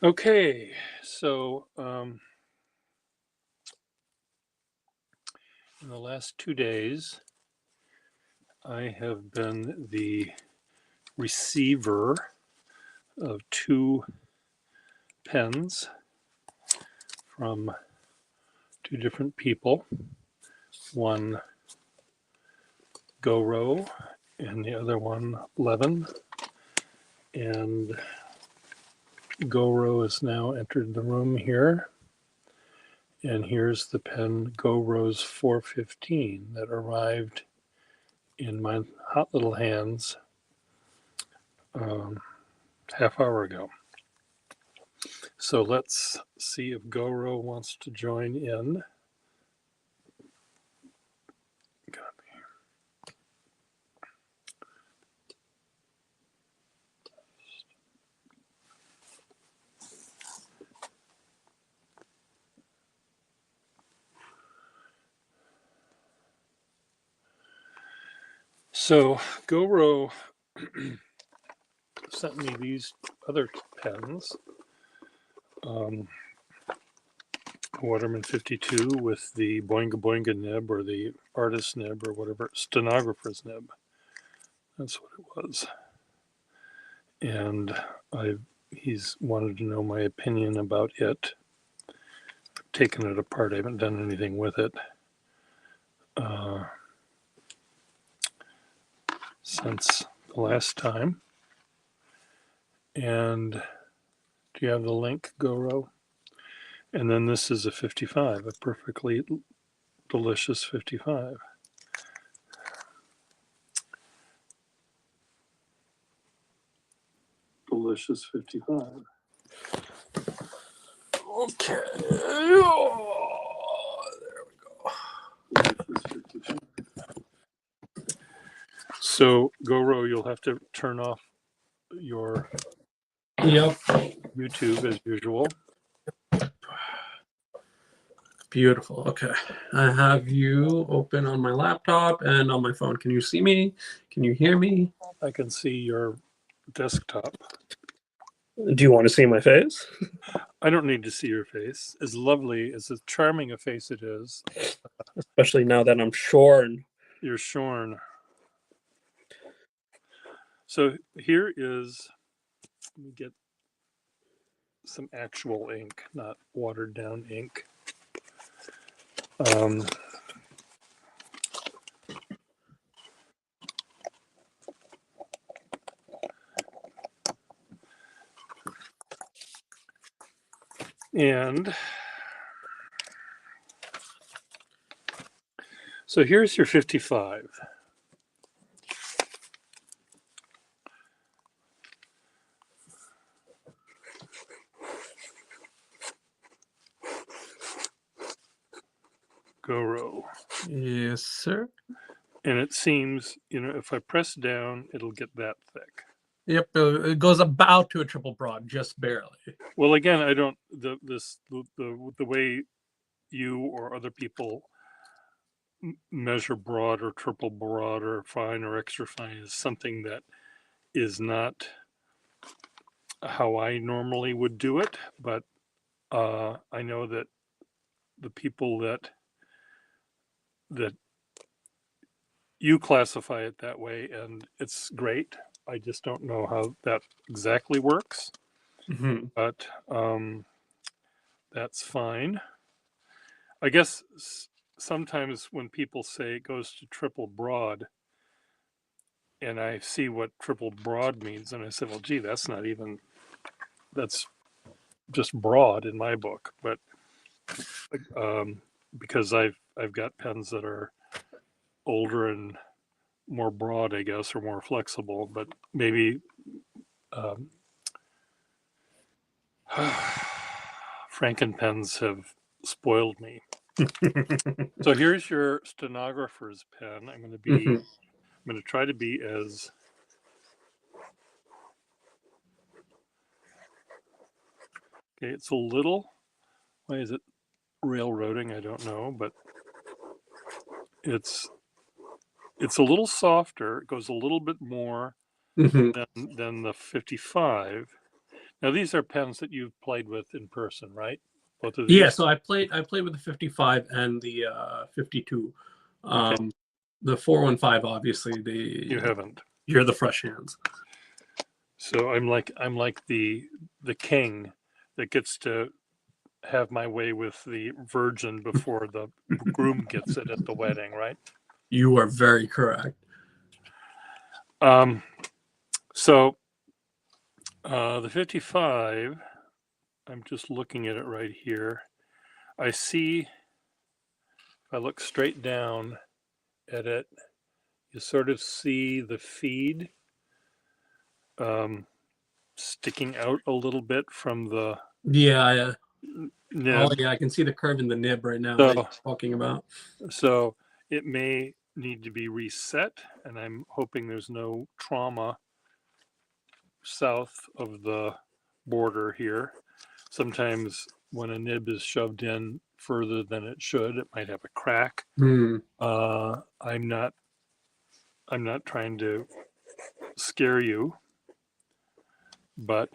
Okay, so in the last 2 days, I have been the receiver of two pens from two different people. One Goro and the other one Levin. And Goro has now entered the room here. And here's the pen Goro's 415 that arrived in my hot little hands half hour ago. So let's see if Goro wants to join in. So Goro sent me these other pens, Waterman 52 with the Boinga Boinga nib or the artist nib or whatever, stenographer's nib. That's what it was. And he's wanted to know my opinion about it. I've taken it apart. I haven't done anything with it since the last time. And do you have the link, Goro? And then this is a 55, a perfectly delicious 55. Delicious 55. Okay. Oh, there we go. Delicious 55. So, Goro, you'll have to turn off your YouTube as usual. Beautiful. Okay. I have you open on my laptop and on my phone. Can you see me? Can you hear me? I can see your desktop. Do you want to see my face? I don't need to see your face. As lovely, as charming a face it is. Especially now that I'm shorn. You're shorn. So here is, let me get some actual ink, not watered down ink. And so here's your 55. Goro. Yes, sir. And it seems, if I press down, it'll get that thick. Yep, it goes about to a triple broad, just barely. Well, again, I don't the way you or other people measure broad or triple broad or fine or extra fine is something that is not how I normally would do it, but I know that the people that you classify it that way, and it's great. I just don't know how that exactly works, but that's fine. I guess sometimes when people say it goes to triple broad, and I see what triple broad means, and I said, well, gee, that's just broad in my book. But because I've got pens that are older and more broad, I guess, or more flexible, but maybe Frankenpens have spoiled me. So here's your stenographer's pen. I'm going to try to be as okay. It's a little. Why is it railroading? I don't know, but it's a little softer. It goes a little bit more than the 55. Now these are pens that you've played with in person, right? Both of Yeah, these? so I played with the 55 and the 52. Okay, The 415, obviously, you haven't. you're the fresh hands. So I'm like the king that gets to have my way with the virgin before the groom gets it at the wedding, right? You are very correct. Um, so the 55, I'm just looking at it right here. I see, if I look straight down at it, you sort of see the feed um, sticking out a little bit from the Yeah, oh nib. yeah, I can see the curve in the nib right now that you're So, talking about. so it may need to be reset, and I'm hoping there's no trauma south of the border here. Sometimes when a nib is shoved in further than it should, it might have a crack. Hmm. I'm not trying to scare you, but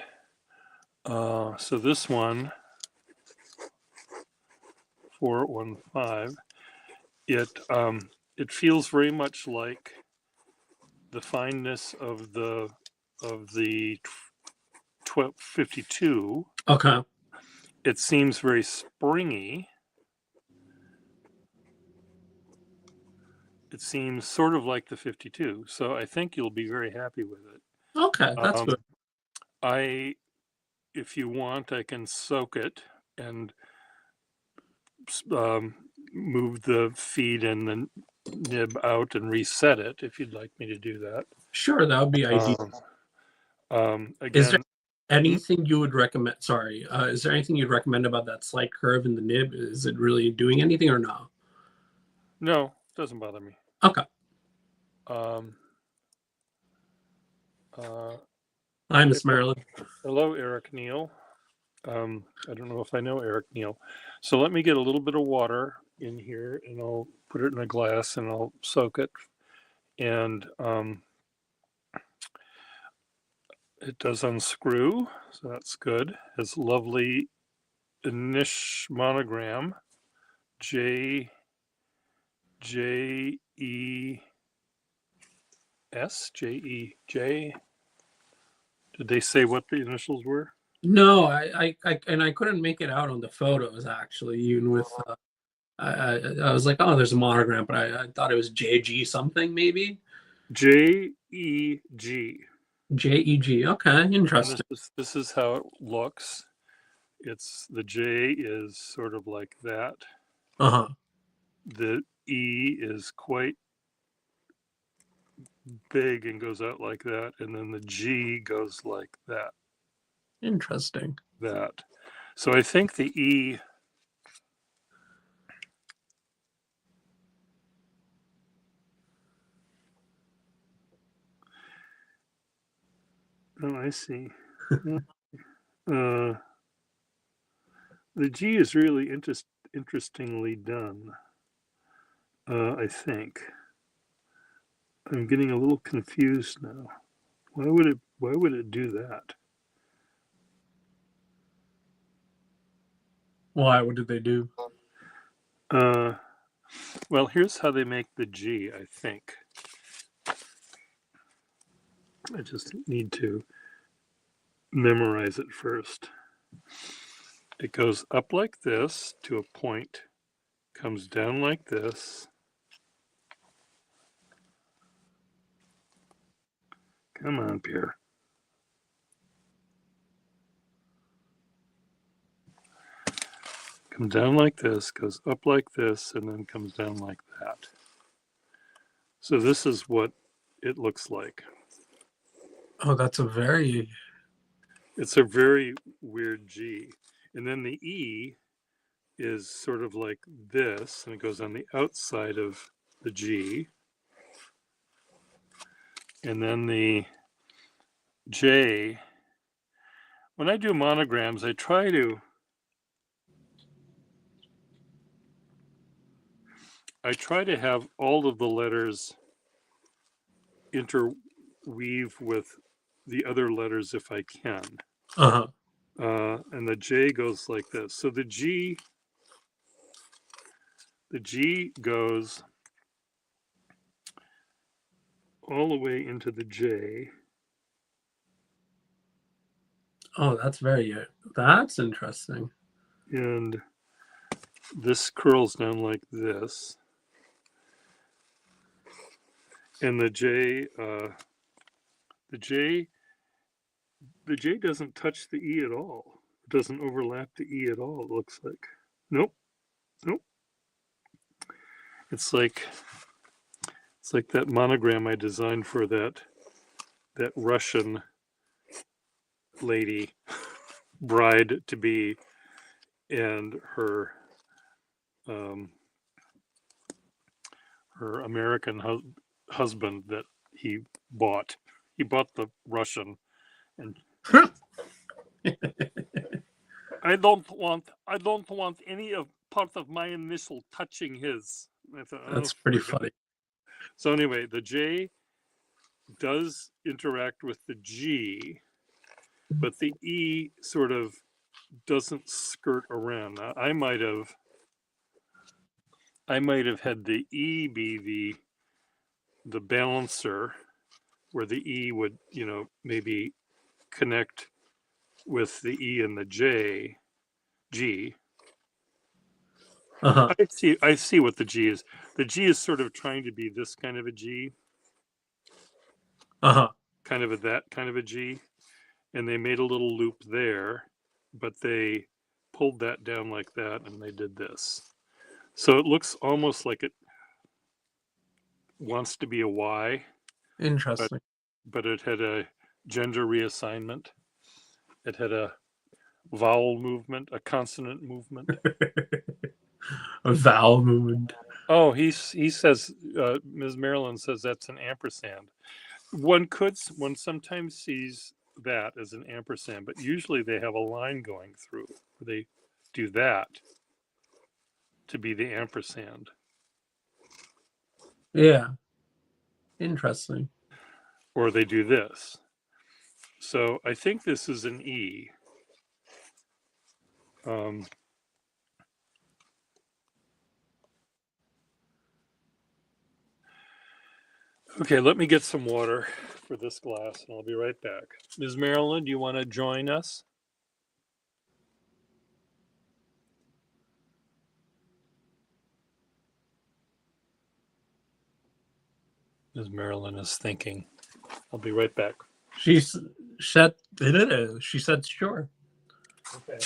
so this one, 415, it feels very much like the fineness of the 1252. Okay. It seems very springy. It seems sort of like the 52. So I think you'll be very happy with it. Okay, that's good. I, if you want, I can soak it and um, move the feed and the nib out and reset it if you'd like me to do that. Sure, that would be ideal. Is there Again, anything you would recommend? Sorry, is there anything you'd recommend about that slight curve in the nib? Is it really doing anything or no? no, it doesn't bother me. Okay. Um, uh, Hi, Miss Marilyn. hello, Eric Neal. I don't know if I know Eric Neal. So let me get a little bit of water in here and I'll put it in a glass and I'll soak it. And it does unscrew, so that's good. Has lovely Inish monogram, J E S J E J. Did they say what the initials were? No, I couldn't make it out on the photos actually. Even with, I was like, oh, there's a monogram, but I thought it was JG something maybe. JEG. JEG. Okay, And interesting. this is how it looks. It's the J is sort of like that. Uh-huh. The E is quite big and goes out like that, and then the G goes like that. Interesting. That. So I think the E. Oh, I see. The G is really interestingly done. I think. I'm getting a little confused now. Why would it do that? Why? What did they do? Well, here's how they make the G, I think. I just need to memorize it first. It goes up like this to a point, comes down like this. Come on, Pierre. Comes down like this, goes up like this, and then comes down like that. So this is what it looks like. Oh, that's a very. It's a very weird G. And then the E is sort of like this, and it goes on the outside of the G. And then the J, when I do monograms, I try to have all of the letters interweave with the other letters if I can. Uh-huh. And the J goes like this. So the G goes all the way into the J. Oh, that's interesting. And this curls down like this. And the J doesn't touch the E at all. It doesn't overlap the E at all, it looks like. Nope. Nope. It's like that monogram I designed for that Russian lady, bride to be, and her American husband that he bought. He bought the Russian, and I don't want any of part of my initial touching his. I thought, oh, That's pretty for God. funny. So anyway, the J does interact with the G, but the E sort of doesn't skirt around. I might have had the E be the balancer, where the E would, maybe connect with the E and the G. Uh-huh. I see what the G is. The G is sort of trying to be this kind of a G, Uh-huh. kind of that kind of a G, and they made a little loop there, but they pulled that down like that, and they did this. So it looks almost like it wants to be a Y, Interesting. but it had a gender reassignment. It had a vowel movement, a consonant movement. A vowel movement. Oh, he says, Ms. Marilyn says that's an ampersand. One sometimes sees that as an ampersand, but usually they have a line going through. They do that to be the ampersand. Yeah. Interesting. Or they do this. So I think this is an E. Okay, let me get some water for this glass, and I'll be right back. Ms. Marilyn, do you want to join us? Ms. Marilyn is thinking. I'll be right back. She said sure. Okay,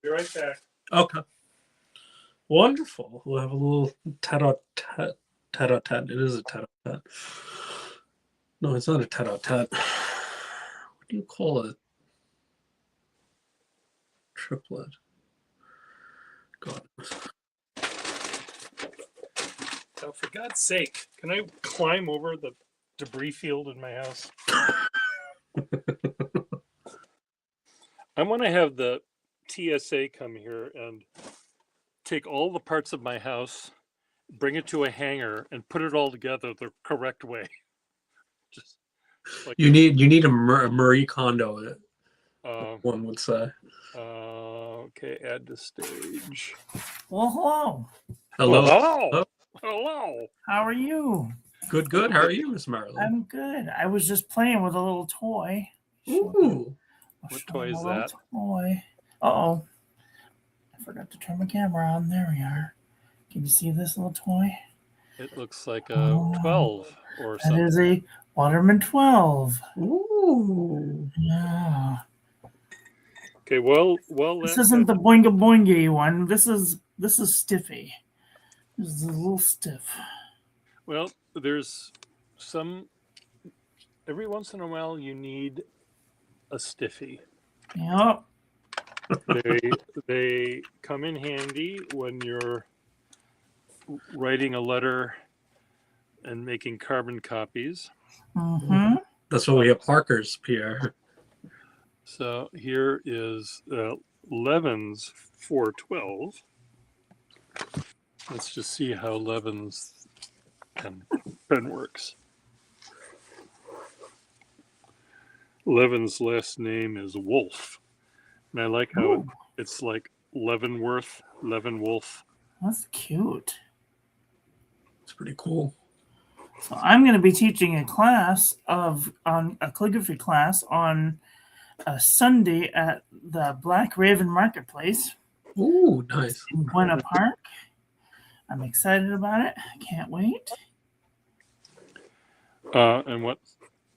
be right back. Okay. Wonderful. We'll have a little tete-a-tete. It is a tete-a-tete. No, it's not a tete-a-tete. What do you call it? Triplet. God. Now, for God's sake, can I climb over the debris field in my house? I want to have the TSA come here and take all the parts of my house, bring it to a hangar, and put it all together the correct way. Just like You need a Marie Kondo, uh, one would say. okay, add to stage. Well, hello. Hello. Hello. Hello. How are you? Good. How are you, Miss Marilyn? I'm good. I was just playing with a little toy. Ooh. What toy is that? Toy. Uh-oh. I forgot to turn my camera on. There we are. Can you see this little toy? It looks like a 12 or That something. is a Waterman 12. Ooh. Yeah. Okay, well, This isn't the boinga boingy one. This is stiffy. This is a little stiff. well, there's some. Every once in a while, you need a stiffy. Yep. They come in handy when you're writing a letter and making carbon copies. Mm-hmm. That's what we have Parker's, Pierre. So here is Levin's 412. Let's just see how Levin's pen works. Levin's last name is Wolf. And I like how Ooh, it's like Leavenworth, Leavenwolf. that's cute. It's pretty cool. So I'm going to be teaching a class on a calligraphy class on a Sunday at the Black Raven Marketplace Ooh, nice. in Buena Park. I'm excited about it. I can't wait. And what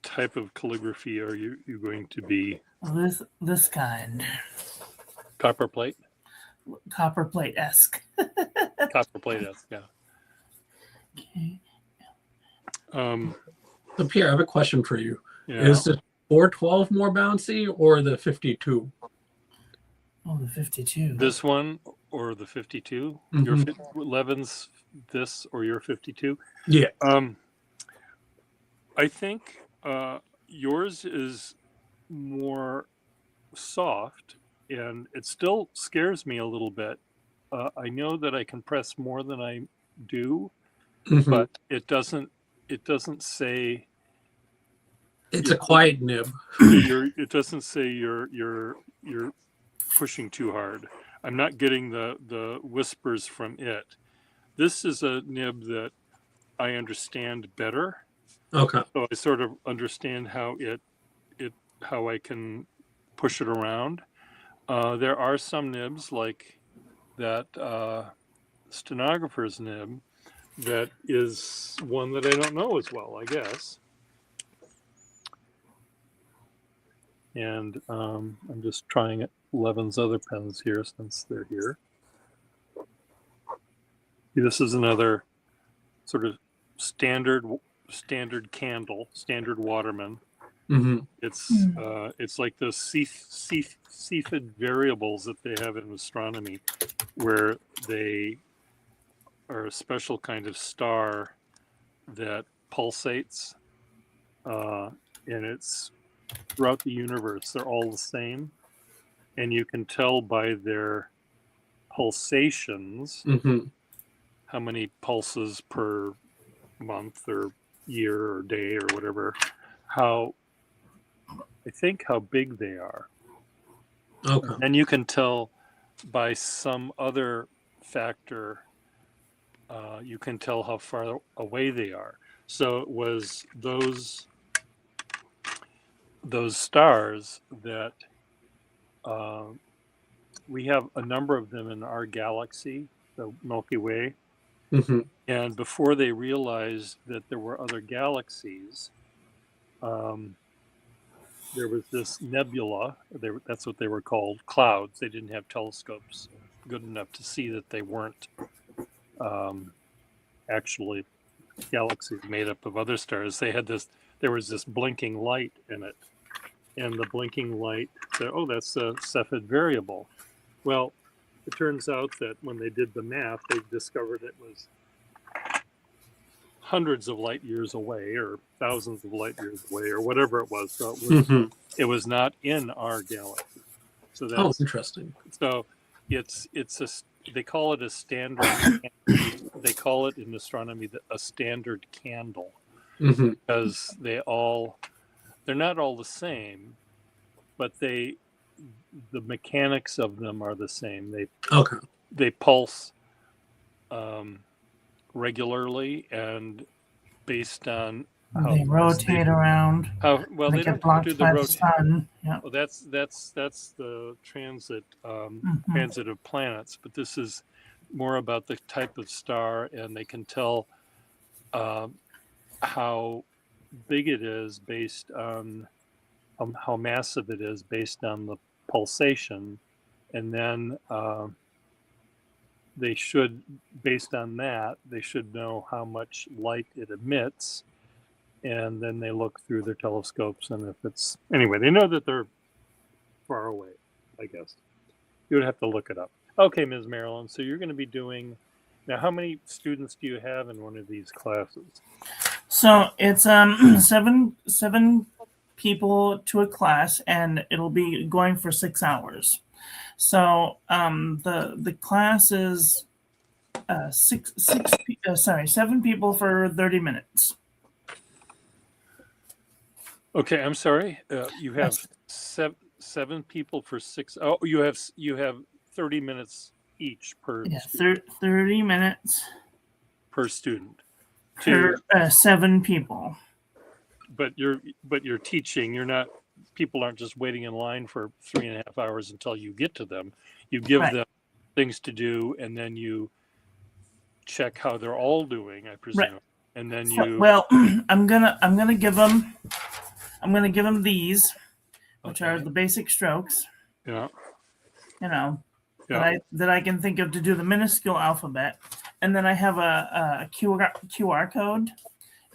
type of calligraphy are you going to be? This kind, Copper plate? copper plate esque. Copper plate, yeah. Okay. So Pierre, I have a question for you. Yeah. Is the 412 more bouncy or the 52? Oh, the 52. This one or the 52? Mhm. Your Levin's this or your 52? Yeah. I think yours is more soft, and it still scares me a little bit. I know that I can press more than I do, Mhm. but it doesn't say It's a quiet nib. it doesn't say you're pushing too hard. I'm not getting the whispers from it. This is a nib that I understand better. Okay. So I sort of understand how how I can push it around. There are some nibs like that stenographer's nib that is one that I don't know as well, I guess. And I'm just trying Levin's other pens here since they're here. This is another sort of standard candle, standard Waterman. Mm-hmm. It's like those Cepheid variables that they have in astronomy, where they are a special kind of star that pulsates, and it's throughout the universe. They're all the same, and you can tell by their pulsations Mm-hmm. how many pulses per month or year or day or whatever, how big they are. Okay. And you can tell by some other factor, you can tell how far away they are. So it was those stars that we have a number of them in our galaxy, the Milky Way. Mm-hmm. And before they realized that there were other galaxies, there was this nebula. That's what they were called, clouds. They didn't have telescopes good enough to see that they weren't actually galaxies made up of other stars. There was this blinking light in it. And the blinking light said, oh, that's a Cepheid variable. Well, it turns out that when they did the math, they discovered it was hundreds of light years away or thousands of light years away or whatever it was. So it was not in our galaxy. So that's interesting. So they call it a standard. They call it in astronomy a standard candle, because they're not all the same, but the mechanics of them are the same. They pulse regularly, and based on how they rotate around. How well They they get don't blocked do the by the rotation. sun. Yeah. Well, that's the transit transit of planets, but this is more about the type of star, and they can tell how big it is based on how massive it is based on the pulsation, and then they should, based on that, they should know how much light it emits, and then they look through their telescopes, and if it's anyway, they know that they're far away. I guess you would have to look it up. Okay, Ms. Marilyn, so you're going to be doing now. How many students do you have in one of these classes? So it's seven people to a class, and it'll be going for 6 hours. So the class is 7 people for 30 minutes. Okay, I'm sorry. You have 7 people for 6. Oh, you have 30 minutes each per Yeah, 30 minutes per student. per 7 people. But you're teaching. You're not. People aren't just waiting in line for 3.5 hours until you get to them. You give Right. them things to do, and then you check how they're all doing, I presume. Right. And then So, you. well, I'm gonna give them these, which are Okay. the basic strokes. Yeah. You know, Yeah. that I can think of to do the minuscule alphabet, and then I have a QR code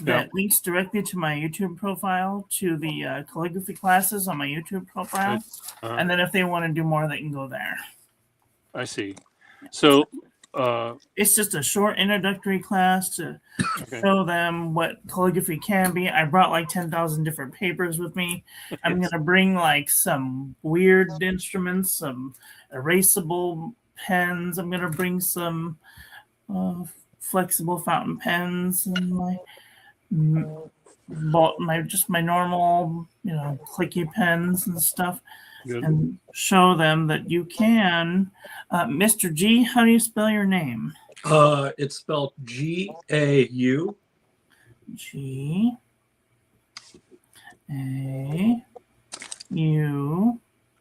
that links directly to my YouTube profile, to the calligraphy classes on my YouTube profile, and then if they want to do more, they can go there. I see. So. It's just a short introductory class to Okay. show them what calligraphy can be. I brought like 10,000 different papers with me. I'm going to bring like some weird instruments, some erasable pens. I'm going to bring some flexible fountain pens and my normal, clicky pens and stuff. Good. And show them that you can. Mr. G, how do you spell your name? It's spelled G-A-U. G-A-U.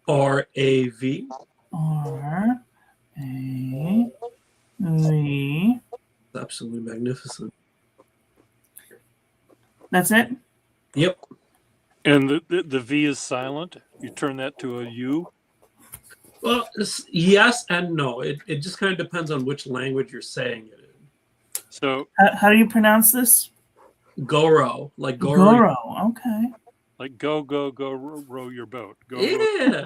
R-A-V. R-A-V. Absolutely magnificent. That's it? Yep. And the V is silent. You turn that to a U. Well, yes and no. It just kind of depends on which language you're saying it in. So How do you pronounce this? Goro, like Goro. Goro. Okay. like go row your boat. Go. Yeah.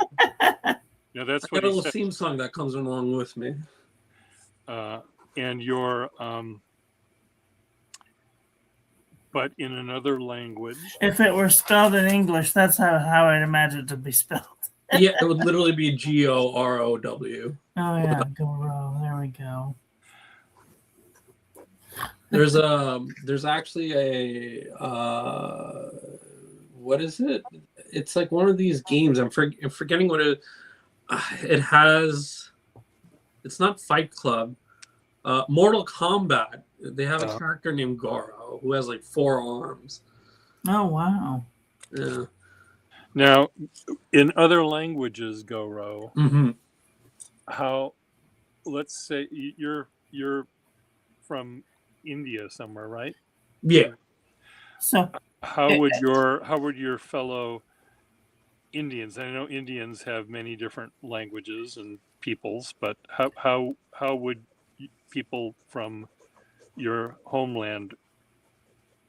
Yeah, that's I what got a he little said. theme song that comes along with me. And your but in another language. If it were spelled in English, that's how I'd imagine it to be spelled. Yeah, it would literally be G-O-R-O-W. Oh yeah, Goro. There we go. There's actually a what is it? It's like one of these games. I'm forgetting what it has. It's not Fight Club. Mortal Kombat. They have a character named Goro who has like 4 arms. Oh wow. Yeah. Now, in other languages, Goro, Mm-hmm. how? Let's say you're from India somewhere, right? Yeah. So How would your fellow Indians? I know Indians have many different languages and peoples, but how would people from your homeland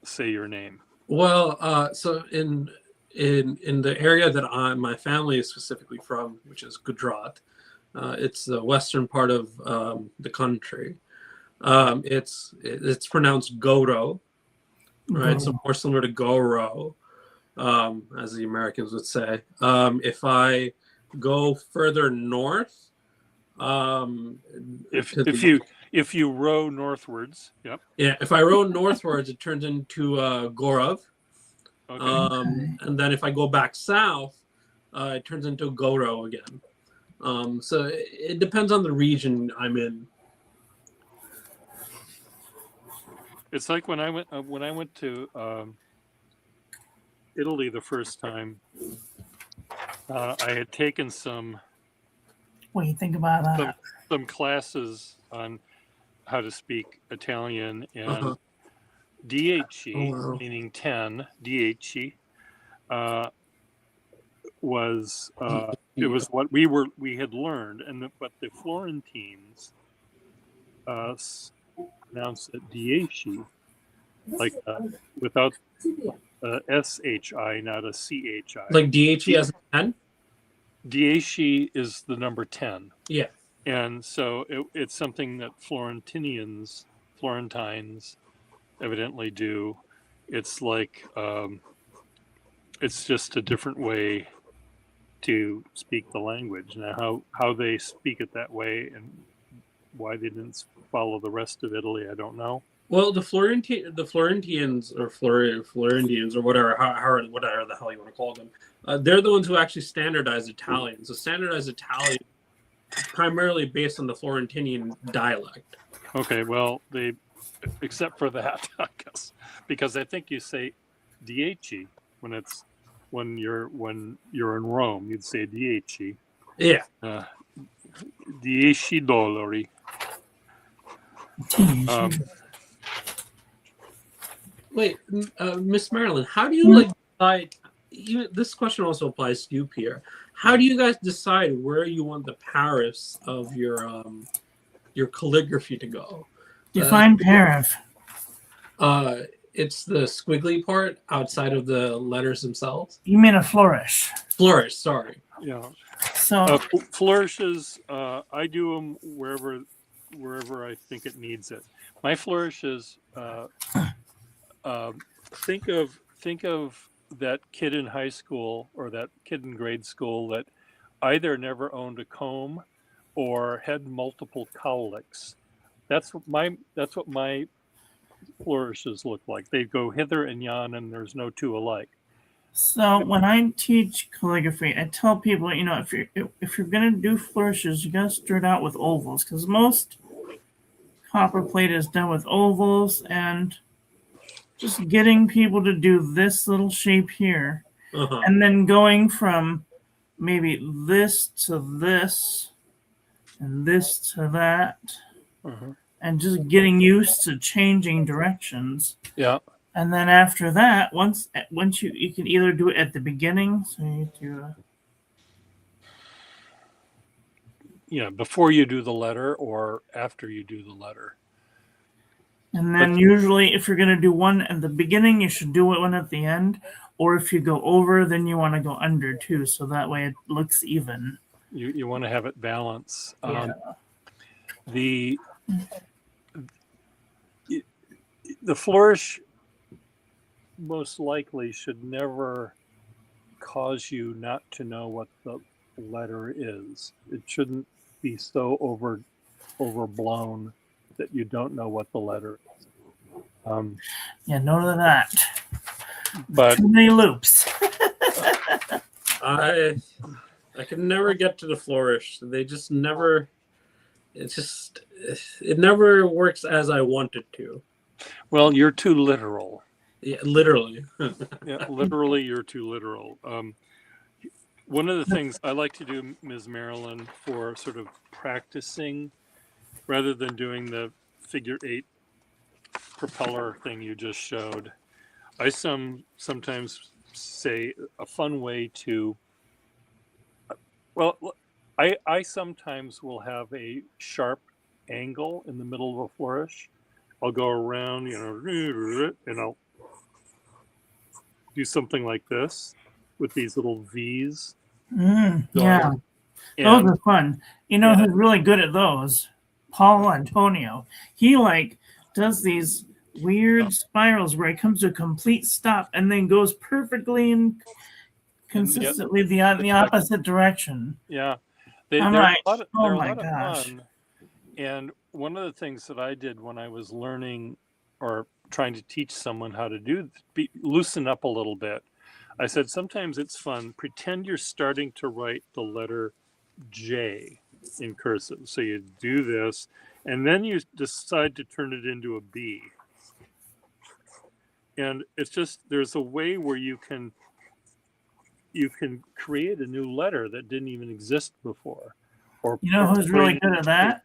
say your name? Well, so in the area that my family is specifically from, which is Gujarat, it's the western part of the country. It's pronounced Goro, right? So more similar to Goro, as the Americans would say. If I go further north, if you row northwards, yep. Yeah, if I row northwards, it turns into Gaurav. Okay. And then if I go back south, it turns into Goro again. So it depends on the region I'm in. It's like when I went to Italy the first time. I had taken some what do you think about that? some classes on how to speak Italian, and DHE, meaning 10, DHE, was it was what we had learned, but the Florentines pronounced it DHE, like without SHI, not a CHI. Like DHE as a 10? DHE is the number 10. Yeah. And so it's something that Florentines evidently do. It's like it's just a different way to speak the language. Now, how they speak it that way and why they didn't follow the rest of Italy, I don't know. Well, the Florentines or Florentines or whatever, whatever the hell you want to call them, they're the ones who actually standardized Italian. So standardized Italian, primarily based on the Florentinian dialect. Okay, well, they, except for that, I guess, because I think you say dieci when you're in Rome, you'd say dieci. Yeah. 10 dollari. Wait, Miss Marilyn, how do you like decide? Even this question also applies to you, Pierre. How do you guys decide where you want the Paris of your calligraphy to go? Define parif. It's the squiggly part outside of the letters themselves. You mean a flourish? Flourish, sorry. Yeah. So Flourishes, I do them wherever I think it needs it. My flourishes, think of that kid in high school or that kid in grade school that either never owned a comb or had multiple cowlicks. That's what my flourishes look like. They go hither and yon, and there's no two alike. So when I teach calligraphy, I tell people, if you're gonna do flourishes, you gotta start out with ovals, because most copperplate is done with ovals, and just getting people to do this little shape here, and then going from maybe this to this, and this to that, and just getting used to changing directions. Yeah. And then after that, once you can either do it at the beginning, so you do before you do the letter or after you do the letter. and then usually if you're going to do one at the beginning, you should do one at the end. Or if you go over, then you want to go under too, so that way it looks even. You want to have it balance. Yeah. The flourish most likely should never cause you not to know what the letter is. It shouldn't be so overblown that you don't know what the letter is. Note of that. But Too many loops. I can never get to the flourish. They just never. It never works as I want it to. well, you're too literal. Yeah, literally. Yeah, literally, you're too literal. One of the things I like to do, Ms. Marilyn, for sort of practicing, rather than doing the figure 8 propeller thing you just showed, I sometimes say a fun way to. Well, I sometimes will have a sharp angle in the middle of a flourish. I'll go around, and I'll do something like this with these little V's. Yeah, And those are fun. Who's really good at those? Paul Antonio. He does these weird spirals where he comes to a complete stop and then goes perfectly and consistently in the opposite direction. yeah, I'm they're like, a lot of, oh they're a my lot of gosh. fun. And one of the things that I did when I was learning or trying to teach someone how to loosen up a little bit, I said sometimes it's fun. Pretend you're starting to write the letter J in cursive. So you do this, and then you decide to turn it into a B. And it's just, there's a way where you can create a new letter that didn't even exist before. Or Who's really good at that?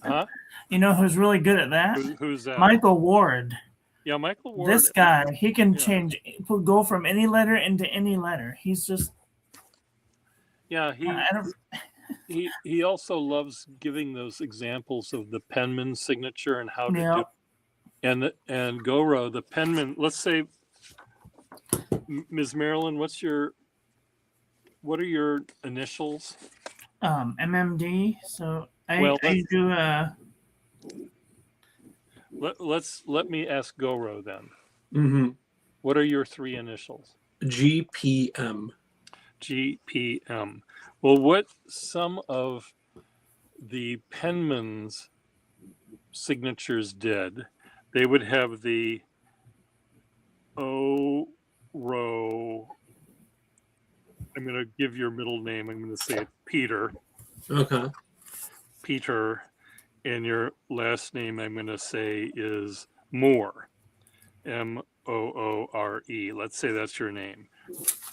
Huh? Who's really good at that? Who's that? Michael Ward. Yeah, Michael Ward. This guy, he can go from any letter into any letter. He's just. Yeah, he also loves giving those examples of the penman signature and how to do. And Goro, the penman. Let's say, Ms. Marilyn, what are your initials? MMD. So I do. Let me ask Goro then. Mm-hmm. What are your 3 initials? GPM. GPM. Well, what some of the penman's signatures did, they would have the O row. I'm going to give your middle name. I'm going to say it Peter. Okay. Peter. And your last name, I'm going to say, is Moore. Moore. Let's say that's your name.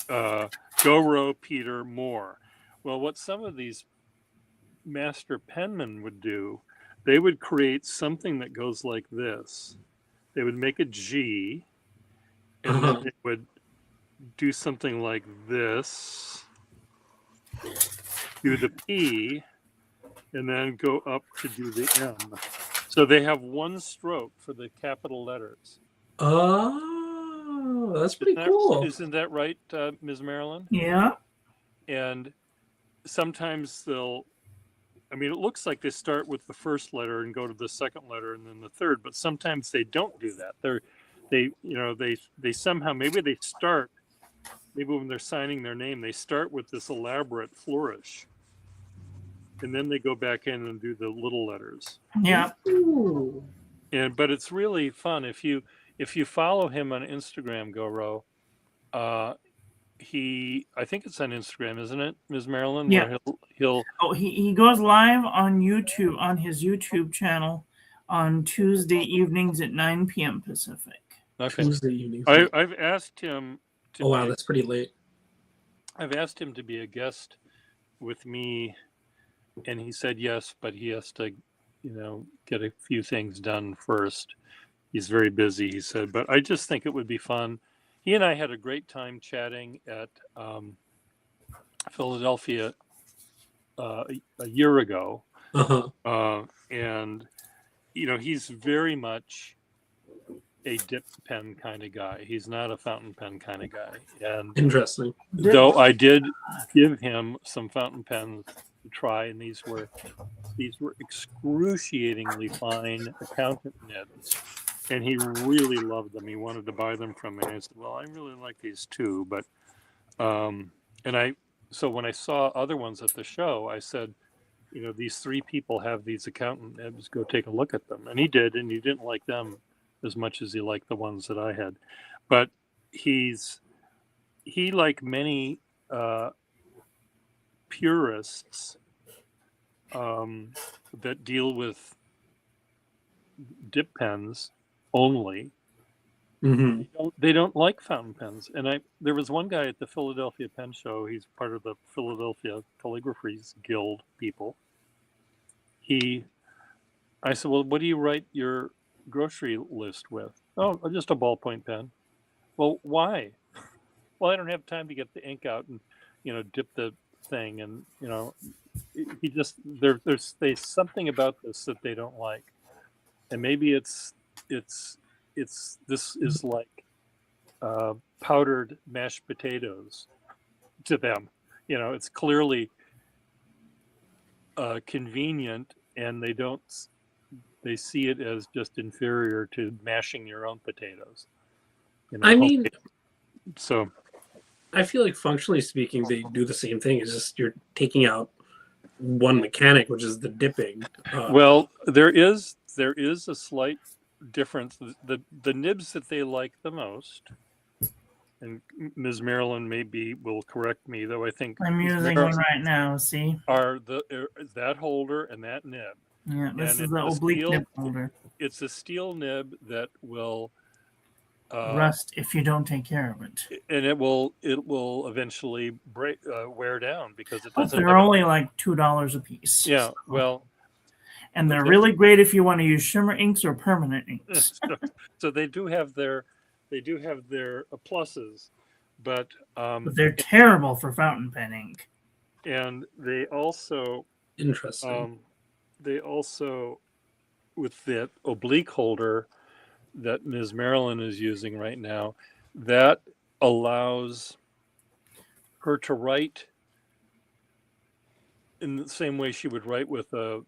Go row Peter Moore. Well, what some of these master penmen would do, they would create something that goes like this. They would make a G, and then they would do something like this, do the P, and then go up to do the M. So they have one stroke for the capital letters. Oh, that's pretty cool. Isn't that right, Ms. Marilyn? Yeah. And sometimes it looks like they start with the first letter and go to the second letter and then the third, but sometimes they don't do that. They somehow, maybe when they're signing their name, they start with this elaborate flourish, and then they go back in and do the little letters. Yeah. Ooh. But it's really fun if you follow him on Instagram, Goro. I think it's on Instagram, isn't it, Ms. Marilyn? Yeah. Where he'll He goes live on YouTube, on his YouTube channel, on Tuesday evenings at 9 p.m. Pacific. Okay. Tuesday evening. I've asked him to Oh wow, that's pretty late. I've asked him to be a guest with me, and he said yes, but he has to, get a few things done first. He's very busy, he said, but I just think it would be fun. He and I had a great time chatting at Philadelphia a year ago. And, he's very much a dip pen kind of guy. He's not a fountain pen kind of guy. And Interesting. though I did give him some fountain pens to try, and these were excruciatingly fine accountant nibs, and he really loved them. He wanted to buy them from me. And I said, well, I really like these too, but so when I saw other ones at the show, I said, these three people have these accountant nibs, go take a look at them. And he did, and he didn't like them as much as he liked the ones that I had. But he, like many purists that deal with dip pens only, they don't like fountain pens. And there was one guy at the Philadelphia Pen Show. He's part of the Philadelphia Calligraphy Guild people. I said, well, what do you write your grocery list with? Oh, just a ballpoint pen. Well, why? Well, I don't have time to get the ink out and dip the thing, and he just there's something about this that they don't like, and maybe it's this is like powdered mashed potatoes to them. It's clearly convenient, and they see it as just inferior to mashing your own potatoes. So I feel like functionally speaking, they do the same thing. It's just you're taking out one mechanic, which is the dipping. Well, there is a slight difference. The nibs that they like the most, and Ms. Marilyn will correct me, though I think I'm using one right now. See, are that holder and that nib. Yeah, this is the oblique nib holder. It's a steel nib that will rust if you don't take care of it, and it will eventually wear down because it doesn't. They're only like $2 a piece. Yeah, well, and they're really great if you want to use shimmer inks or permanent inks. So they do have their pluses, but they're terrible for fountain pen ink. And they also interesting. With the oblique holder that Ms. Marilyn is using right now, that allows her to write in the same way she would write with a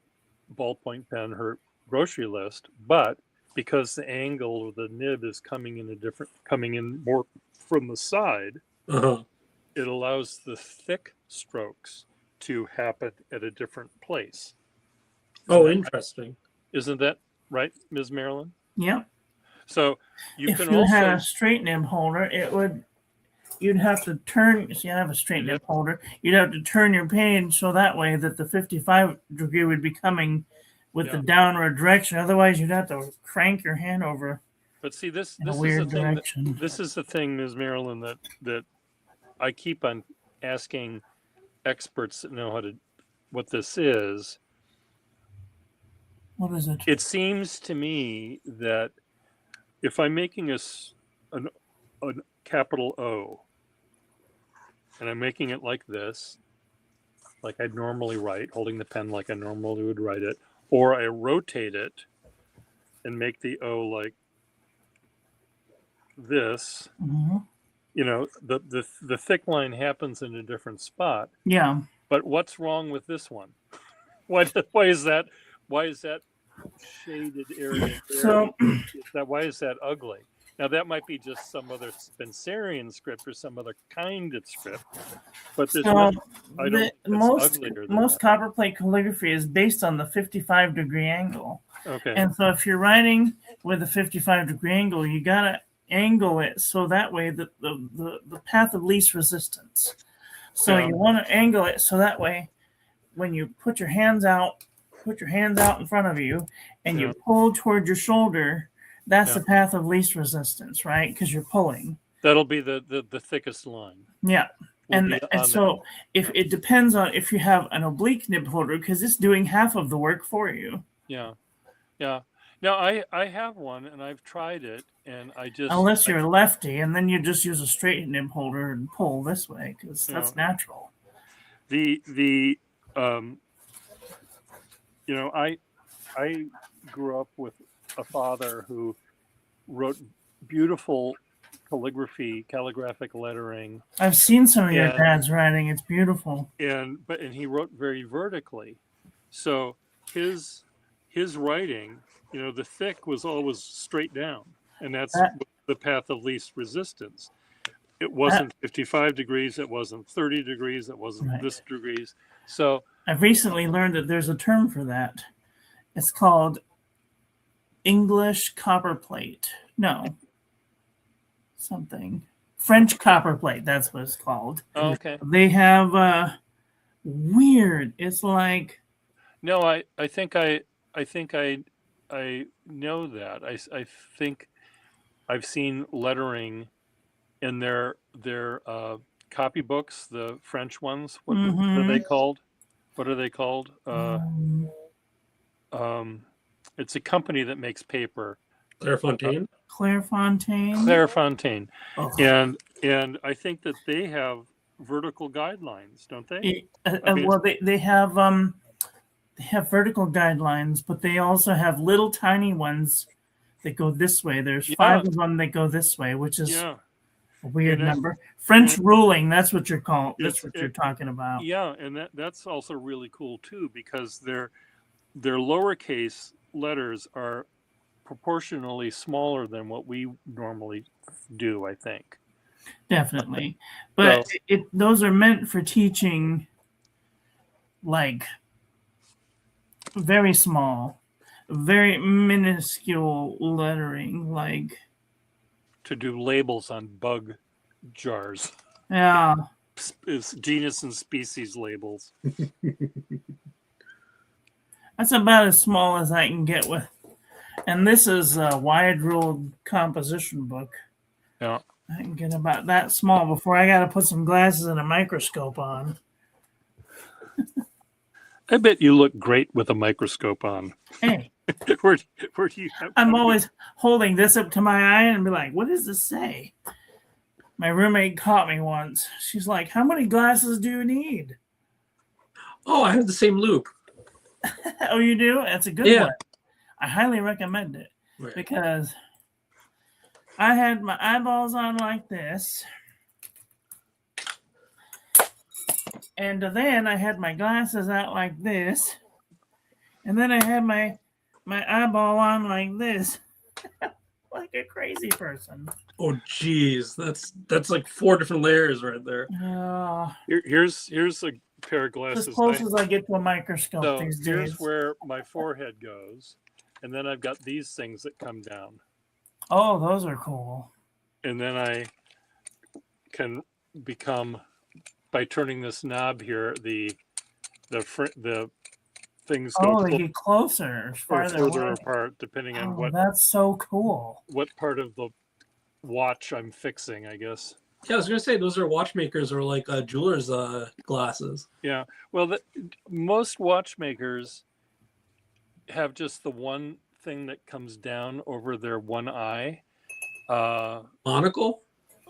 ballpoint pen her grocery list, but because the angle of the nib is coming in more from the side, it allows the thick strokes to happen at a different place. Oh, interesting. Isn't that right, Ms. Marilyn? Yeah. So you If can you had a also, straight nib holder, you'd have to turn. See, I have a straight nib holder. You'd have to turn your page so that way that the 55 degree would be coming with the Yeah. downward direction. Otherwise, you'd have to crank your hand over but see, this in a this is the weird thing direction. this is the thing, Ms. Marilyn, that I keep on asking experts that know what this is. What is it? It seems to me that if I'm making a capital O, and I'm making it like this, like I'd normally write, holding the pen like I normally would write it, or I rotate it and make the O like this, Mhm. you know, the thick line happens in a different spot. Yeah. But what's wrong with this one? Why is that shaded area there? So Why is that ugly? Now that might be just some other Spencerian script or some other kind of script, but there's So nothing, I don't. the, It's most uglier than most that. copperplate calligraphy is based on the 55 degree angle. Okay. And so if you're writing with a 55 degree angle, you gotta angle it so that way that the path of least resistance. So Yeah. you want to angle it so that way when you put your hands out in front of you and Yeah. you pull toward your shoulder, that's Yeah. the path of least resistance, right? Because you're pulling. That'll be the thickest line. Yeah. Will And, be and on so if it depends on if you have an oblique nib holder, because it's doing half of the work for you. Yeah. Yeah. Now I have one and I've tried it and I just Unless you're a lefty, and then you just use a straight nib holder and pull this way because that's natural. the you know, I grew up with a father who wrote beautiful calligraphic lettering, I've seen some of your Yeah. dad's writing. It's beautiful. and he wrote very vertically. So his writing, you know, the thick was always straight down, and that's That- the path of least resistance. It wasn't 55 degrees, it wasn't 30 degrees, it wasn't Right. this degrees. So I've recently learned that there's a term for that. It's called English copperplate. No, something French copperplate. That's what it's called. okay. They have weird. It's like No, I think I know that. I think I've seen lettering in their copybooks, the French ones. What are they called? What are they called? It's a company that makes paper. Clairefontaine. Clairefontaine. Clairefontaine. Oh. And I think that they have vertical guidelines, don't they? Well, they have vertical guidelines, but they also have little tiny ones that go this way. There's 5 of them that go this way, which is Yeah. a weird And number. French ruling, that's what you're calling. That's It's- what you're talking about. Yeah, and that's also really cool too, because their lowercase letters are proportionally smaller than what we normally do, I think. Definitely. But So- those are meant for teaching like very small, very minuscule lettering, like To do labels on bug jars, yeah. is genus and species labels. That's about as small as I can get with. And this is a wide ruled composition book. Yeah. I can get about that small before I got to put some glasses and a microscope on. I bet you look great with a microscope on. Hey, where do you have? I'm always holding this up to my eye and be like, what does this say? My roommate caught me once. She's like, how many glasses do you need? Oh, I have the same loop. Oh, you do? That's a good Yeah. one. I highly recommend it Right. because I had my eyeballs on like this. And then I had my glasses out like this. And then I had my eyeball on like this. Like a crazy person. Oh, geez, that's like 4 different layers right there. Here's a pair of As glasses. close as I get to a microscope So these here's days. where my forehead goes, and then I've got these things that come down. Oh, those are cool. and then I can become, by turning this knob here, the things go Oh, they get closer, or farther further away. apart depending on Oh, that's so cool. what part of the watch I'm fixing, I guess. Yeah, I was gonna say those are watchmakers or like jewelers' glasses. Yeah. Well, most watchmakers have just the one thing that comes down over their one eye. Monocle.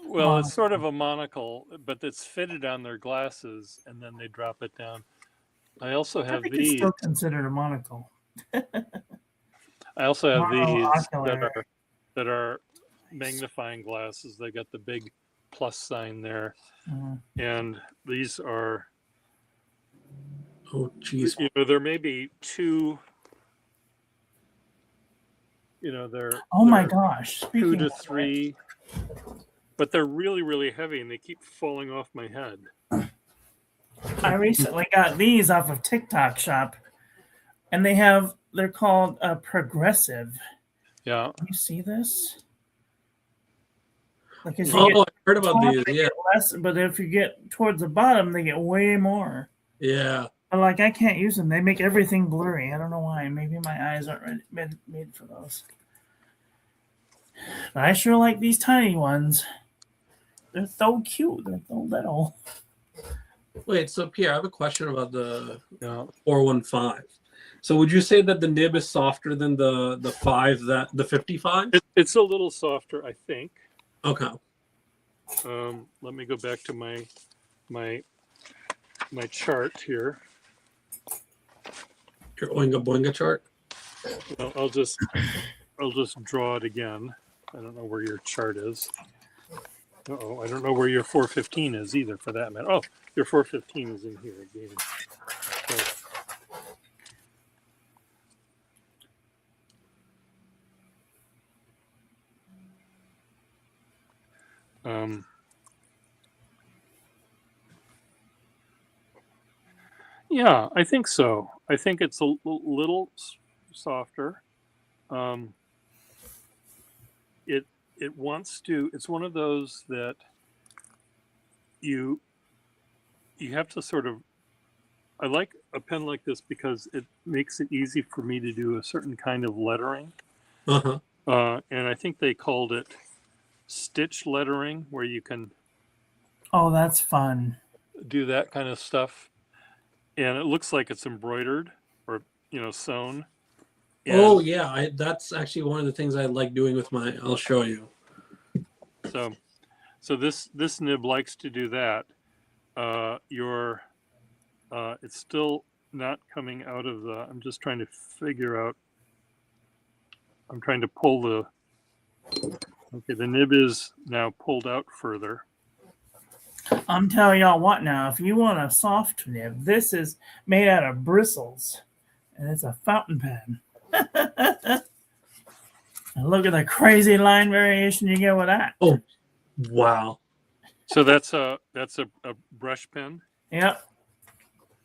Well, it's sort of a monocle, but it's fitted on their glasses, and then they drop it down. I also I have think it's these. still considered a monocle. I also have these Monocular. that are magnifying glasses. They got the big plus sign there, and these are. Oh, geez. You know, there may be two. You know, Oh my they're gosh! 2 Speaking to of 3, but they're really, really heavy, and they keep falling off my head. I recently got these off of TikTok Shop, and they're called Progressive. Yeah. Can you see this? Like as you Oh, get I heard about top, these. they Yeah, get less, but if you get towards the bottom, they get way more. yeah. But like I can't use them; they make everything blurry. I don't know why. Maybe my eyes aren't made for those. But I sure like these tiny ones. They're so cute. They're so little. Wait, so Pierre, I have a question about the Yeah. 415. So would you say that the nib is softer than the 55? It's a little softer, I think. Okay. Let me go back to my chart here. Your Oinga Boinga chart? I'll just draw it again. I don't know where your chart is. I don't know where your 415 is either, for that matter. Oh, your 415 is in here again. So, yeah, I think so. I think it's a little softer. It wants to. It's one of those that you have to sort of. I like a pen like this because it makes it easy for me to do a certain kind of lettering. Uh-huh. And I think they called it stitch lettering, where you can Oh, that's fun. do that kind of stuff. And it looks like it's embroidered or, sewn. And Oh yeah, that's actually one of the things I like doing with my. I'll show you. So this nib likes to do that. It's still not coming out of the. I'm just trying to figure out. I'm trying to pull the. Okay, the nib is now pulled out further. I'm telling y'all what now. If you want a soft nib, this is made out of bristles, and it's a fountain pen. And look at the crazy line variation you get with that. Oh, wow. So that's a brush pen. Yep.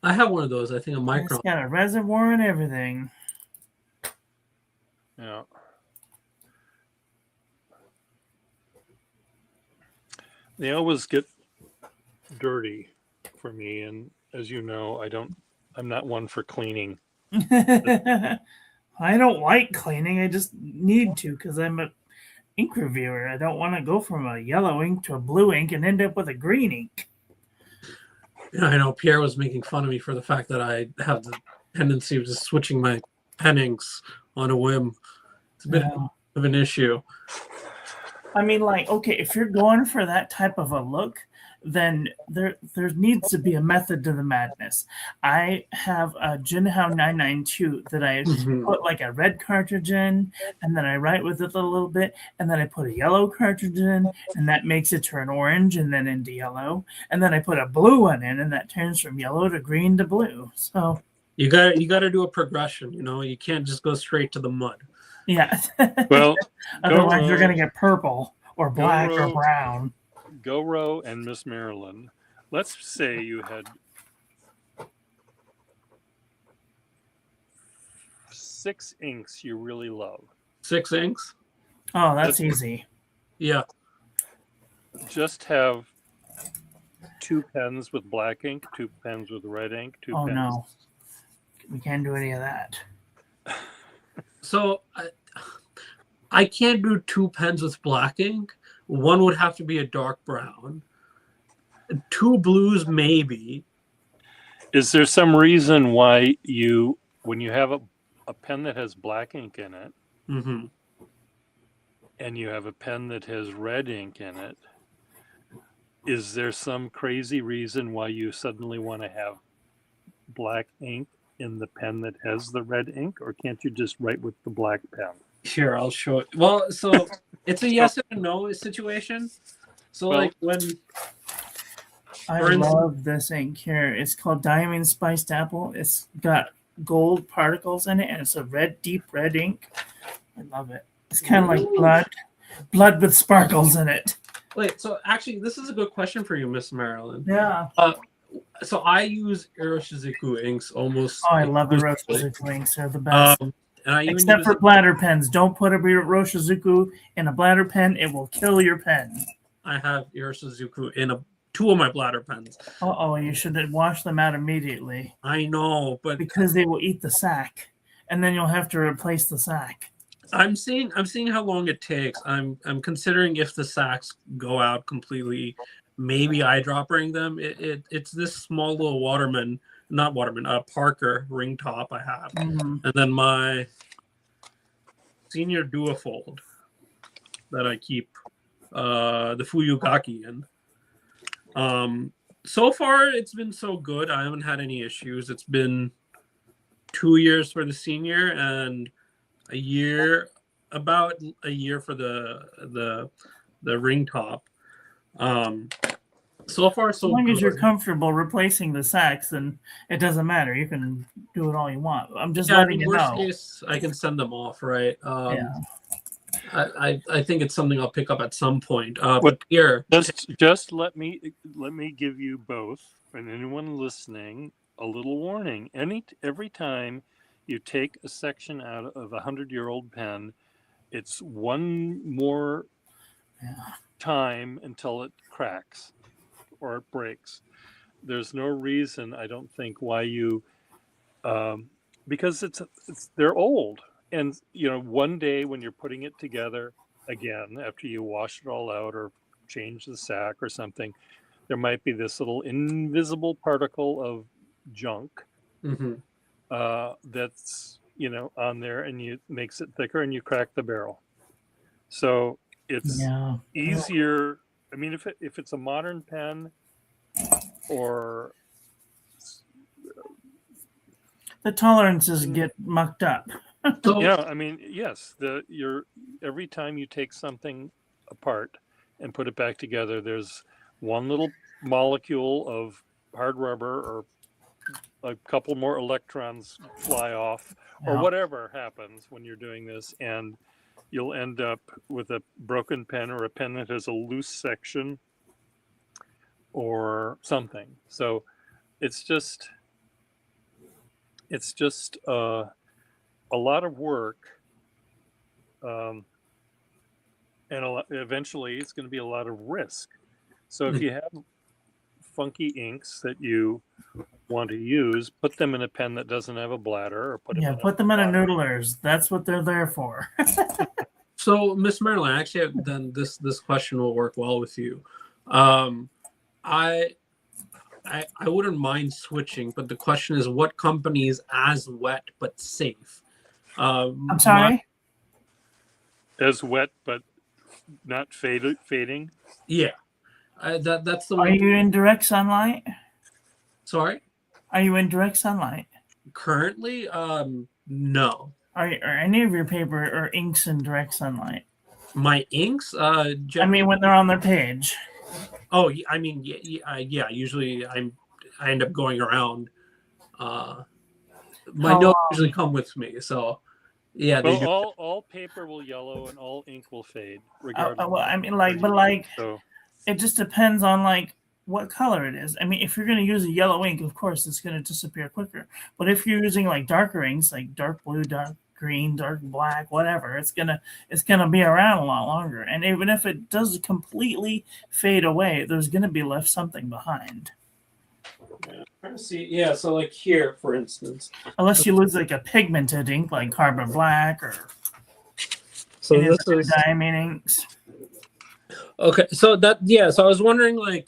I have one of those. I think a It's Micron. got a reservoir and everything. Yeah. They always get dirty for me, and as you know, I'm not one for cleaning. I don't like cleaning. I just need to because I'm an ink reviewer. I don't want to go from a yellow ink to a blue ink and end up with a green ink. Yeah, I know Pierre was making fun of me for the fact that I have the tendency of just switching my pen inks on a whim. It's a bit of an issue. I mean, like, okay, if you're going for that type of a look, then there needs to be a method to the madness. I have a Jinhao 992 that I put like a red cartridge in, and then I write with it a little bit, and then I put a yellow cartridge in, and that makes it turn orange and then into yellow, and then I put a blue one in, and that turns from yellow to green to blue. So you got to do a progression. You can't just go straight to the mud. yeah. Well, otherwise you're gonna get purple or black or brown. Goro and Miss Marilyn, let's say you had 6 inks you really love. 6 inks? Oh, that's That's- easy. Yeah. Just have 2 pens with black ink, 2 pens with red ink, 2 Oh pens. no, we can't do any of that. So I can't do 2 pens with black ink. One would have to be a dark brown. 2 blues, maybe. Is there some reason why you, when you have a pen that has black ink in it, Mm-hmm. and you have a pen that has red ink in it, is there some crazy reason why you suddenly want to have black ink in the pen that has the red ink, or can't you just write with the black pen? Here, I'll show it. Well, so it's a yes and no situation. So, Well- like when I For instance- love this ink here. It's called Diamond Spiced Apple. It's got gold particles in it, and it's a red, deep red ink. I love it. It's kind of like Ooh. blood with sparkles in it. wait, so actually, this is a good question for you, Miss Marilyn. Yeah. So I use Iroshizuku inks almost. Oh, I love the exclusively. Roshizuku inks. They're the best. And I even Except use for bladder pens. Don't put a Roshizuku in a bladder pen. It will kill your pen. I have Iroshizuku in 2 of my bladder pens. Uh-oh, you should wash them out immediately I know, but because they will eat the sack. And then you'll have to replace the sack. I'm seeing how long it takes. I'm considering if the sacks go out completely, maybe eyedroppering them. It's this small little Parker ring top I have, Mhm. and then my senior duofold that I keep the Fuyugaki in. So far it's been so good. I haven't had any issues. It's been 2 years for the senior and about a year for the ring top. So far so As long as you're good. comfortable replacing the sacks, then it doesn't matter. You can do it all you want. I'm just Yeah, I letting mean, you worst know. case, I can send them off, right? Yeah. I think it's something I'll pick up at some point. What- But here, Just let me give you both and anyone listening a little warning. Every time you take a section out of a 100-year-old pen, it's one more Yeah. time until it cracks or it breaks. There's no reason, I don't think, why you because they're old, and one day when you're putting it together again after you wash it all out or change the sack or something, there might be this little invisible particle of junk Mhm. that's on there, and you makes it thicker, and you crack the barrel. So it's Yeah. easier. I mean, if it's a modern pen or The tolerances get mucked up. So I mean, yes, every time you take something apart and put it back together, there's one little molecule of hard rubber or a couple more electrons fly off or Yeah. whatever happens when you're doing this, and you'll end up with a broken pen or a pen that has a loose section or something. So it's just a lot of work, and eventually it's going to be a lot of risk. So if you have funky inks that you want to use, put them in a pen that doesn't have a bladder, or put them in a noodlers. noodlers. That's what they're there for. So, Miss Marilyn, actually, then this question will work well with you. I wouldn't mind switching, but the question is, what company is as wet but safe? I'm sorry. as wet but not fading. Yeah, that's the Are one. you in direct sunlight? Sorry, Are you in direct sunlight? currently, no. Are any of your paper or inks in direct sunlight? My inks, I mean, when they're on their page. Oh, I mean, yeah. Usually, I end up going around. My How notes usually come with me, so yeah. They do. Well, all paper will yellow and all ink will fade, regardless. Well, I mean, but So it just depends on what color it is. I mean, if you're going to use a yellow ink, of course, it's going to disappear quicker. But if you're using darker inks, like dark blue, dark green, dark black, whatever. It's gonna be around a lot longer. And even if it does completely fade away, there's gonna be left something behind. Yeah, trying to see. Yeah, so like here, for instance. Unless you lose like a pigmented ink like carbon black or So any of this the is diamine inks. okay. So that yeah. So I was wondering like,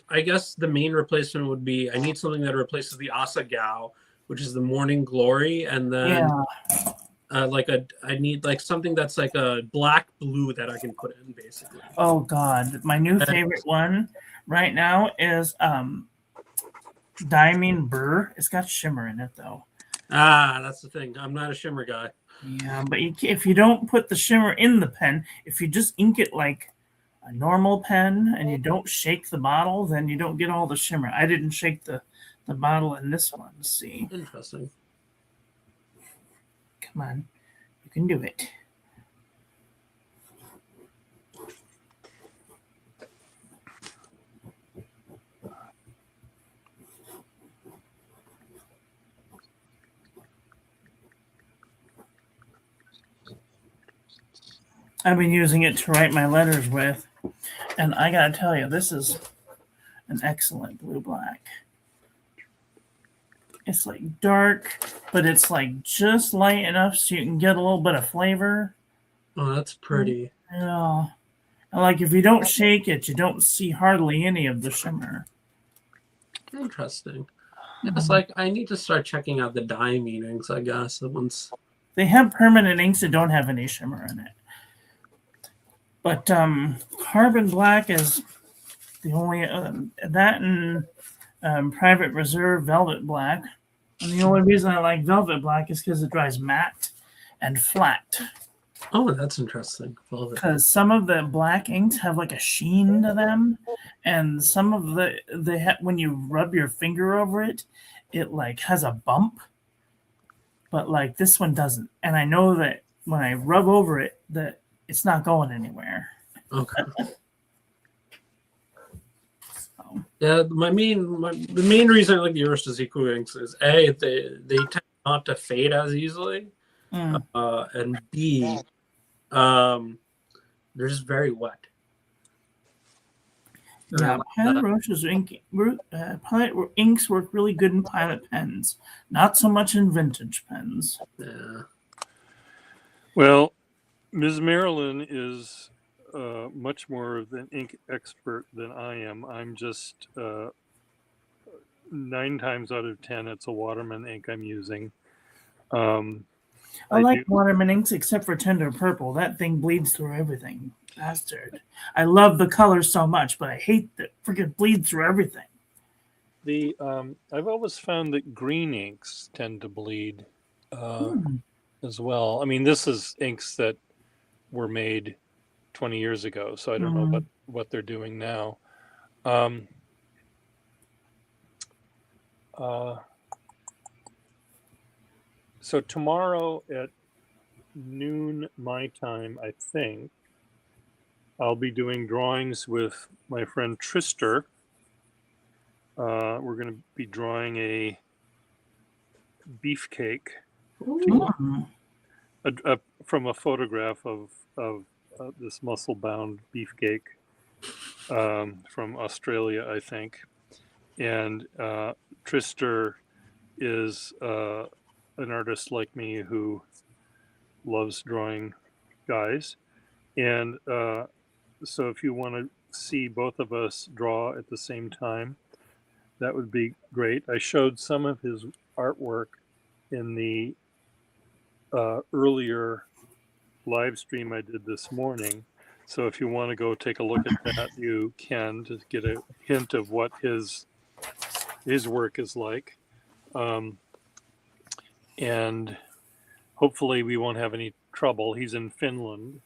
I guess the main replacement would be I need something that replaces the Asagao, which is the Morning Glory, and then Yeah. I need like something that's like a black blue that I can put in basically. Oh God, my new favorite one right now is Diamine Burr. It's got shimmer in it though. Ah, that's the thing. I'm not a shimmer guy. Yeah, but if you don't put the shimmer in the pen, if you just ink it like a normal pen and you don't shake the bottle, then you don't get all the shimmer. I didn't shake the bottle in this one. Let's see. Interesting. Come on. You can do it. I've been using it to write my letters with, and I gotta tell you, this is an excellent blue black. It's like dark, but it's like just light enough so you can get a little bit of flavor. Oh, that's pretty. Yeah. And like if you don't shake it, you don't see hardly any of the shimmer. Interesting. It's like I need to start checking out the diamine inks, I guess. Once They have permanent inks that don't have any shimmer in it. But carbon black is the only that and private reserve velvet black. And the only reason I like velvet black is because it dries matte and flat. oh, that's interesting. Love it. Because some of the black inks have like a sheen to them, and some of when you rub your finger over it, it like has a bump. But like this one doesn't, and I know that when I rub over it, that it's not going anywhere. Okay. So, Yeah, the main reason I like the Ursa-Ziku inks is A, they tend not to fade as easily, and B, they're just very wet. yeah, Pilot Roche's Pilot inks work really good in Pilot pens, not so much in vintage pens. Yeah. Well, Ms. Marilyn is much more of an ink expert than I am. I'm just 9 times out of 10, it's a Waterman ink I'm using. I like Waterman inks except for Tender Purple. That thing bleeds through everything. Bastard. I love the color so much, but I hate that freaking bleeds through everything. I've always found that green inks tend to bleed as well. I mean, this is inks that were made 20 years ago, so I don't know what they're doing now. So tomorrow at noon my time, I think, I'll be doing drawings with my friend Trister. We're going to be drawing a beefcake from a photograph of this muscle-bound beefcake from Australia, I think. And Trister is an artist like me who loves drawing guys. And so if you want to see both of us draw at the same time, that would be great. I showed some of his artwork in the earlier live stream I did this morning. So if you want to go take a look at that, you can, to get a hint of what his work is like. And hopefully we won't have any trouble. He's in Finland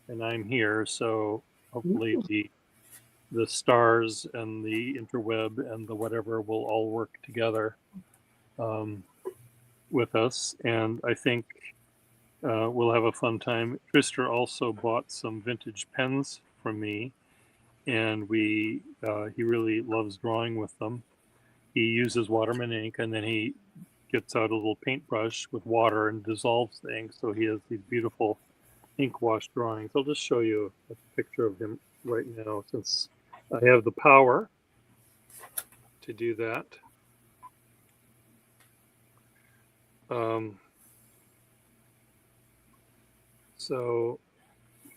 and I'm here, so hopefully the stars and the interweb and the whatever will all work together with us. And I think we'll have a fun time. Trister also bought some vintage pens from me, and he really loves drawing with them. He uses Waterman ink, and then he gets out a little paintbrush with water and dissolves things. So he has these beautiful ink wash drawings. I'll just show you a picture of him right now since I have the power to do that. So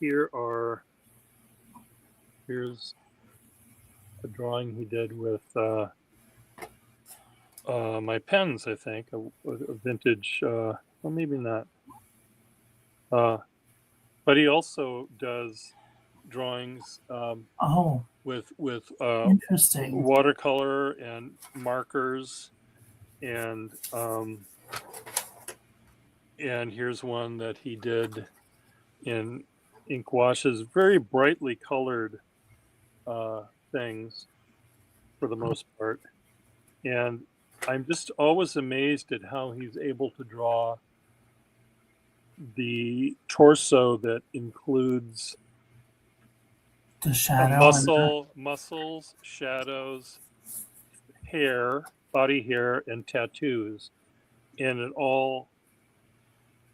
here's a drawing he did with my pens, I think, a vintage, well, maybe not. But he also does drawings Oh, with interesting. watercolor and markers, and here's one that he did in ink washes, very brightly colored things for the most part. And I'm just always amazed at how he's able to draw the torso that includes The a shadow. muscles, shadows, hair, body hair, and tattoos. And it all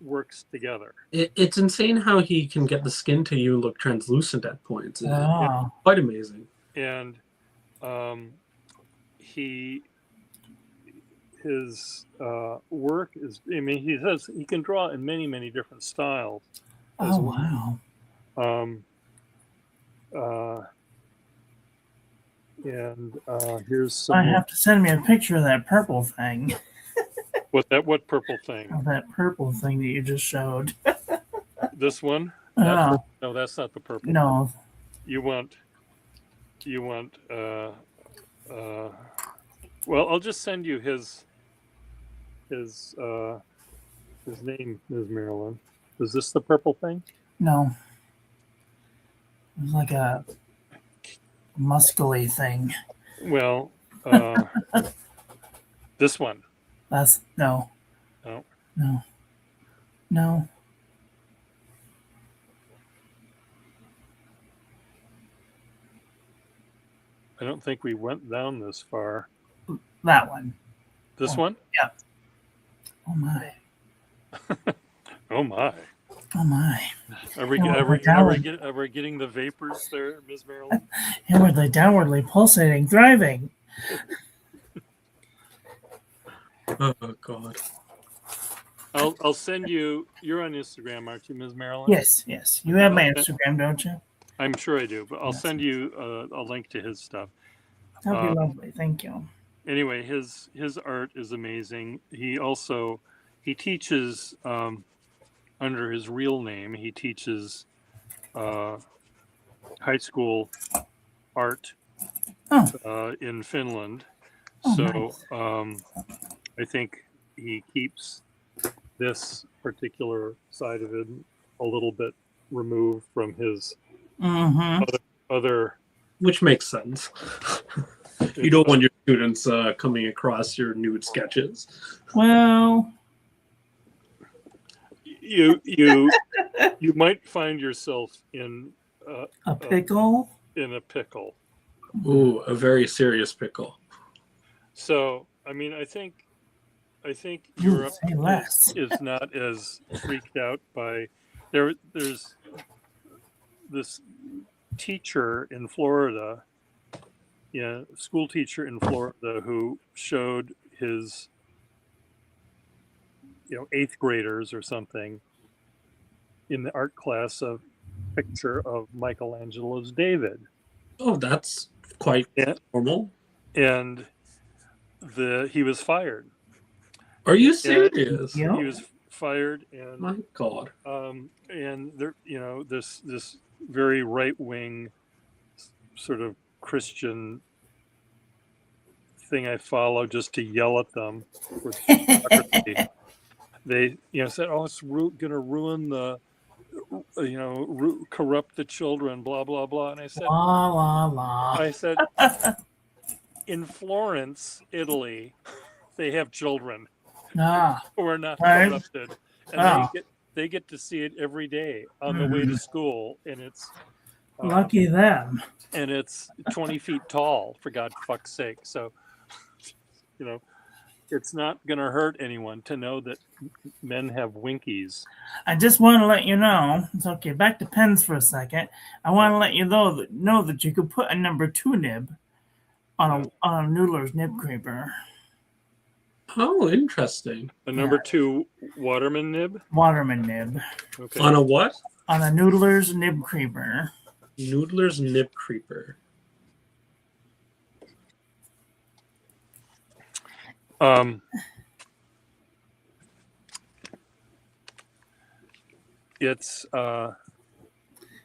works together. It's insane how he can get the skin to you look translucent at points. It's Oh, quite amazing. And his work is, I mean, he can draw in many different styles as oh well. wow. Here's some I more. have to send me a picture of that purple thing. What purple thing? Of that purple thing that you just showed. This one? Oh, No, that's not the purple. no. You want well, I'll just send you his name, Ms. Marilyn. Is this the purple thing? No. It was like a muscly thing. Well, this one. That's no. No. No. No. I don't think we went down this far. That one. This Oh. one? Yeah. Oh my. Oh my. Oh my. Are we Oh, getting the vapors there, Ms. Marilyn? Inwardly, downwardly, pulsating, thriving. Oh God. I'll send you. You're on Instagram, aren't you, Ms. Marilyn? Yes, yes. You have my Okay. Instagram, don't you? I'm sure I do, but I'll Yes. send you a link to his stuff. That'd be Um, lovely. Thank you. Anyway, his art is amazing. He teaches under his real name. He teaches high school art in Finland. Oh, So nice. I think he keeps this particular side of it a little bit removed from his Mm-hmm. other. Which makes sense. You don't want your students coming across your nude sketches. Well, You might find yourself in a pickle. in a pickle. Ooh, a very serious pickle. So I mean, I think Ooh, Europe say less. is not as freaked out by there's this teacher in Florida, school teacher in Florida who showed his 8th graders or something in the art class a picture of Michelangelo's David. Oh, that's quite normal. And he was fired. Are you serious? Yeah. He was fired, and My God. and there, this very right wing sort of Christian thing I follow just to yell at them for hypocrisy. They said, "Oh, it's going to ruin the, corrupt the children, blah blah blah." And I said, La la la. I said, in Florence, Italy, they have children Ah, who are not Right. corrupted, and Ah. they get to see it every day on the way to school, and it's lucky them. and it's 20 feet tall, for God fuck's sake. So, it's not going to hurt anyone to know that men have winkies. I just want to let you know. It's okay. Back to pens for a second. I want to let you know that you could put a number 2 nib on a Noodler's nib creeper. Oh, interesting. A number 2 Waterman nib. Waterman nib Okay. On a what? on a Noodler's nib creeper. Noodler's Nib Creeper. It's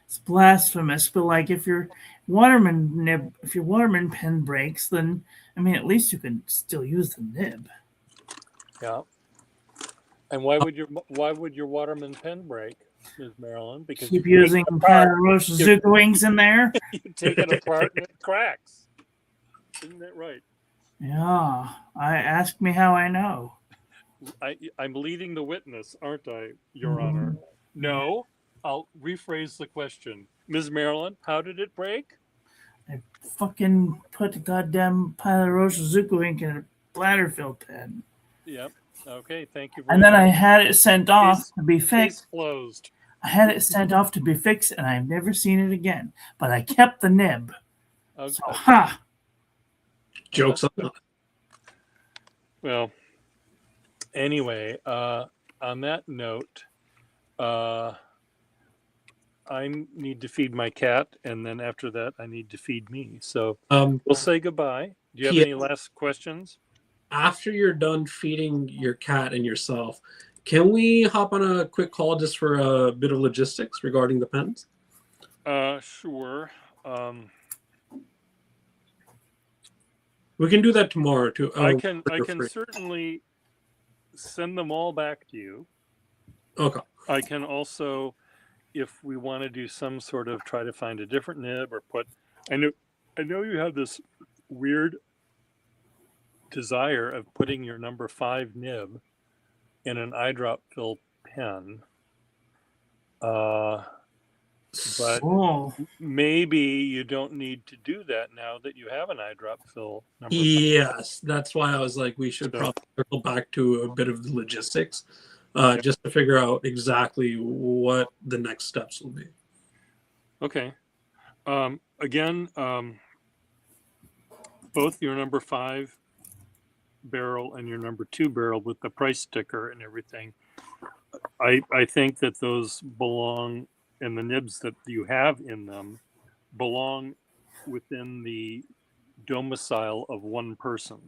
It's blasphemous, but like if your Waterman pen breaks, then I mean at least you can still use the nib. yeah. And why would your Waterman pen break, Ms. Marilyn? Because Keep you using Roche Zuka wings in there. take it apart and it cracks. Isn't that right? Yeah, ask me how I know. I'm leading the witness, aren't I, Your Honor? No, I'll rephrase the question. Ms. Marilyn, how did it break? I fucking put a goddamn pile of Roche Zuka ink in a bladder filled pen. Yep. Okay, thank you very And then much. I had it sent off Case- to be Case fixed. closed. I had it sent off to be fixed, and I've never seen it again. But I kept the nib. Okay. So, ha! Jokes on that. Well, anyway, on that note, I need to feed my cat, and then after that, I need to feed me. So we'll say goodbye. Do you have any last questions? After you're done feeding your cat and yourself, can we hop on a quick call just for a bit of logistics regarding the pens? Sure. We can do that tomorrow too. I can free. certainly send them all back to you. Okay. I can also, if we want to do some sort of try to find a different nib or put, I know you have this weird desire of putting your number 5 nib in an eyedrop fill pen. But Oh, maybe you don't need to do that now that you have an eyedrop fill number 5. Yes, that's why I was like, we should So- probably circle back to a bit of the logistics, just to figure out exactly what the next steps will be. Okay. Again, both your number 5 barrel and your number 2 barrel with the price sticker and everything, I think that those belong, and the nibs that you have in them belong within the domicile of one person,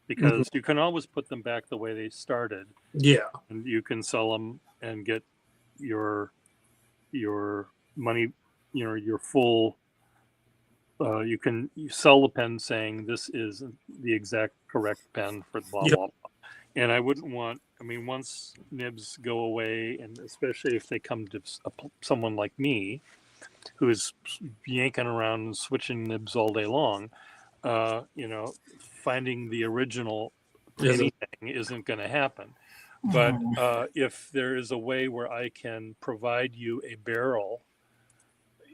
because you can always put them back the way they started, Yeah. and you can sell them and get your money, your full. You can sell the pen saying this is the exact correct pen for blah Yep. blah blah. And I wouldn't want. I mean, once nibs go away, and especially if they come to someone like me, who is yanking around and switching nibs all day long, finding the original anything isn't going to happen. But if there is a way where I can provide you a barrel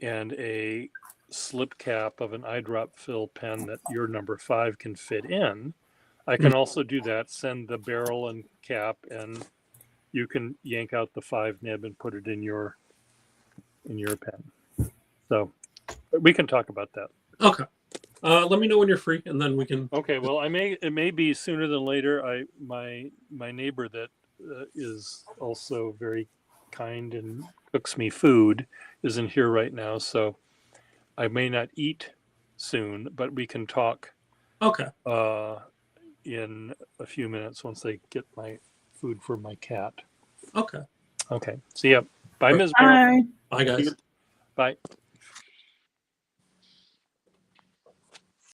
and a slip cap of an eyedrop fill pen that your number 5 can fit in, I can also do that. Send the barrel and cap, and you can yank out the 5 nib and put it in your pen. So we can talk about that. Okay. Let me know when you're free, and then we can. Okay. Well, it may be sooner than later. My neighbor that is also very kind and cooks me food isn't here right now, so I may not eat soon, but we can talk Okay. in a few minutes once I get my food for my cat. Okay. Okay. See ya. Bye, Ms. Barrow. bye. Bye, guys. Bye.